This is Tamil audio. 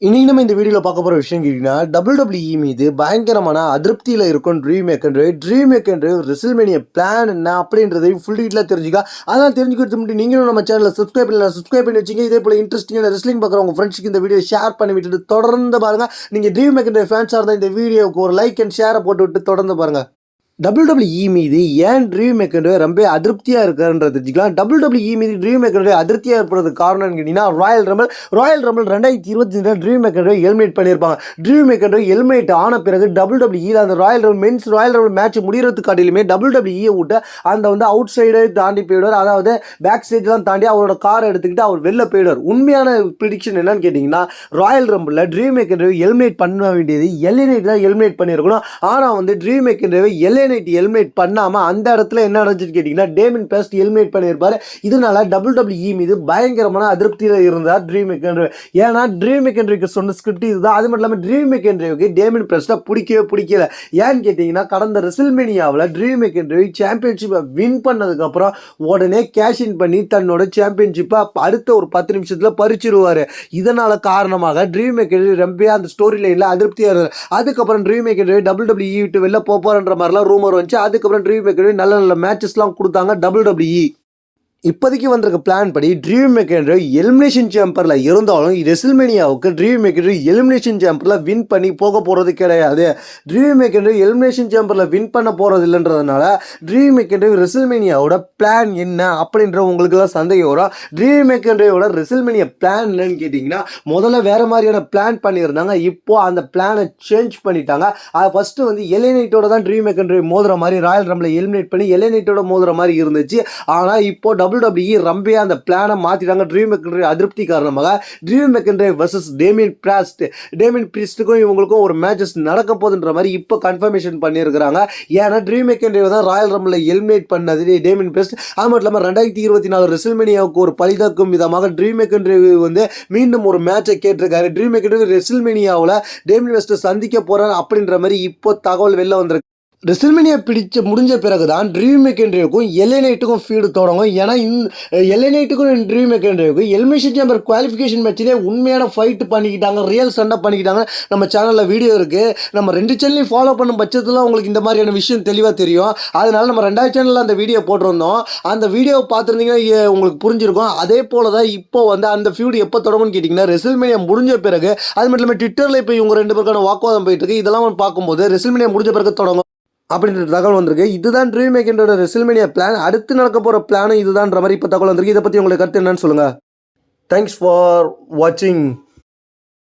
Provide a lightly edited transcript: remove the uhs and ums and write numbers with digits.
இன்னைக்கு நம்ம இந்த வீடியோவில் பார்க்க போகிற விஷயம் கேட்டிங்கன்னா WWE மீது பயங்கரமான அதிருப்தியில் இருக்கும் ட்ரீம் மேக்கர் ரெசில்மேனியா பிளான் என்ன அப்படின்றதை ஃபுல் டீட்டெயிலாக தெரிஞ்சுக்க அதான் தெரிஞ்சுக்கிறது மட்டும் நீங்களும் நம்ம சேனலில் சப்ஸ்கிரைப் பண்ணி வச்சிங்க. இதே போல் இன்ட்ரெஸ்டிங்கான ரெஸ்லிங் பார்க்குற உங்கள் ஃப்ரெண்ட்ஸுக்கு இந்த வீடியோ ஷேர் பண்ணி விட்டுட்டு தொடர்ந்து பாருங்கள். நீங்கள் ட்ரீம் மேக்கர் ஃபேன்ஸாக இருந்தால் இந்த வீடியோவுக்கு ஒரு லைக் அண்ட் ஷேரை போட்டு விட்டு தொடர்ந்து பாருங்கள். WWE மீது ஏன் ட்ரீம் மேக்கர் ரொம்ப அதிருப்தியாக இருக்கான்றது தெரிஞ்சுக்கலாம். WWE மீது ட்ரீம் மேக்கர் அதிருப்தியாக இருப்பதுக்கு காரணம் கேட்டிங்கன்னா Royal rumble 2022 dream maker eliminate பண்ணியிருப்பாங்க. ட்ரீம் மேக்கர் எலிமினேட் ஆன பிறகு WWE அந்த ராயல் ரம்பிள் மேட்ச் முடிகிறதுக்கு காட்டிலுமே WWE விட்டு அந்த அவுட் சைடை தாண்டி போயிடுவார். அதாவது பேக் ஸ்டேஜ்லாம் தாண்டி அவரோட காரை எடுத்துக்கிட்டு அவர் வெளில போயிடுவார். உண்மையான ப்ரிடிக்ஷன் என்னன்னு கேட்டிங்கன்னா ராயல் ரம்பிளில் ட்ரீம் மேக்கர் எலிமினேட் பண்ண வேண்டியது எலிமினேட் தான் எலிமினேட் பண்ணியிருக்கணும். ஆனால் ட்ரீம் மேக்கர் எலிமினேட் பண்ணாம அந்த இடத்துல என்ன நடந்துச்சு கேட்டீங்கன்னா டேமின் பிரிஸ்ட் எலிமினேட் பண்ணியிருப்பாரு. இதனால WWE மீது பயங்கரமான அதிருப்தியில் இருந்தார் ட்ரீம் மேக்கர். ஏன்னா ட்ரீம் மேக்கருக்கு சொன்ன ஸ்கிரிப்ட் இதுதான். அது மட்டும் இல்லாமல் ட்ரீம் மேக்கருக்கு டேமின் பிரிஸ்ட்டை பிடிக்கல. ஏன்னு கேட்டீங்கன்னா கடந்த ரெசில்மேனியாவில் ட்ரீம் மேக்கர் சாம்பியன்ஷிப்பை வின் பண்ணதுக்கு அப்புறம் உடனே கேஷ் இன் பண்ணி தன்னோட சாம்பியன்ஷிப்பை அடுத்த ஒரு 10 நிமிஷத்துல பறிச்சிருவாரு. இதனால காரணமாக ட்ரீம் மேக்கர் ரொம்ப அந்த ஸ்டோரி லைன்ல அதிருப்தியாக இருந்தார். அதுக்கப்புறம் ட்ரீம் மேக்கர் WWE விட்டு வெளில போறன்ற மாதிரிலாம் ரூமர் வந்துச்சு. அதுக்கப்புறம் ட்ரீம் மேக்கர் நல்ல மேட்சஸ்லாம் கொடுத்தாங்க WWE. இப்போதைக்கு வந்திருக்க பிளான் படி ட்ரீம் மேக்கர் எலிமினேஷன் சேம்பரில் இருந்தாலும் ரெசில்மேனியாவுக்கு ட்ரீம் மேக்கர் எலிமினேஷன் சேம்பரில் வின் பண்ணி போக போகிறது கிடையாது. ட்ரீம் மேக்கர் எலிமினேஷன் சேம்பரில் வின் பண்ண போகிறது இல்லைன்றதுனால ட்ரீம் மேக்கர் ரெசில்மேனியாவோட பிளான் என்ன அப்படின்ற உங்களுக்குலாம் சந்தேகம் வரும். ட்ரீம் மேக்கரோட ரெசில்மேனியா பிளான் என்னன்னு கேட்டிங்கன்னா முதல்ல வேறு மாதிரியான பிளான் பண்ணியிருந்தாங்க. இப்போது அந்த பிளானை சேஞ்ச் பண்ணிட்டாங்க. அதை ஃபஸ்ட்டு எலிமினேட்டோட தான் ட்ரீம் மேக்கர் மோதுற மாதிரி ராயல் ரம்பிளை எலிமினேட் பண்ணி எலிமினேட்டோட மோதுற மாதிரி இருந்துச்சு. ஆனால் இப்போ WWE ரொம்ப அந்த பிளானை மாற்றிட்டாங்க. ட்ரீம் மேக்கர் அதிருப்தி காரணமாக ட்ரீம் மேக்கர் வர்சஸ் டேமின் பிரிஸ்டுக்கும் இவங்களுக்கும் ஒரு மேட்சஸ் நடக்க போகுதுன்ற மாதிரி இப்போ கன்ஃபர்மேஷன் பண்ணியிருக்கிறாங்க. ஏன்னா ட்ரீம் மேக்கர் தான் ராயல் ரம்பிளை எலிமினேட் பண்ணது டேமின் பிரிஸ்ட். அது மட்டும் இல்லாமல் 2024 ரெசில்மேனியாவுக்கு ஒரு பழிதாக்கும் விதமாக ட்ரீம் மேக்கர் மீண்டும் ஒரு மேட்சை கேட்டிருக்காரு. ட்ரீம் மேக்கர் ரெசில்மேனியாவில் டேமின் பிரிஸ்ட்டை சந்திக்க போறாரு அப்படின்ற மாதிரி இப்போ தகவல் வெளில வந்திருக்கு. ரெசில்மேனியா முடிஞ்ச பிறகு தான் ட்ரீம் மேக்கருக்கும் எல்ஏநைட்டுக்கும் ஃபீடு தொடங்கும். ஏன்னா எல்ஏநைட்டுக்கும் ட்ரீம் மேக்கருக்கும் எலிமினேஷன் சேம்பர் குவாலிஃபிகேஷன் மேட்சிலே உண்மையான ஃபைட் பண்ணிக்கிட்டாங்க, ரியல் சண்டை பண்ணிக்கிட்டாங்க. நம்ம சேனலில் வீடியோ இருக்குது. நம்ம 2 சேனலையும் ஃபாலோ பண்ணும் பட்சத்தில் உங்களுக்கு இந்த மாதிரியான விஷயம் தெளிவாக தெரியும். அதனால நம்ம 2வது சேனலில் அந்த வீடியோ போட்டிருந்தோம். அந்த வீடியோ பார்த்துருந்தீங்கன்னா உங்களுக்கு புரிஞ்சிருக்கும். அதே போல் தான் இப்போ அந்த ஃபீடு எப்போ தொடங்கும்னு கேட்டிங்கன்னா ரெசில்மேனியா முடிஞ்ச பிறகு. அது மட்டும் இல்லாமல் ட்விட்டரில் இப்போ இவங்க 2 பேருக்கான வாக்குவாதம் போயிட்டு இருக்கு. இதெல்லாம் பார்க்கும்போது ரெசில்மேனியா முடிஞ்ச பிறகு தொடங்கும் அப்படின்ற தகவல் வந்திருக்கு. இதுதான் ட்ரீம் மேக்கரோட ரெசில்மேனியா பிளான். அடுத்து நடக்க போகிற பிளானும் இதுதான்ற மாதிரி இப்போ தகவல் வந்திருக்கு. இதை பற்றி உங்களுக்கு கருத்து என்னன்னு சொல்லுங்கள். தேங்க்ஸ் ஃபார் வாட்சிங்.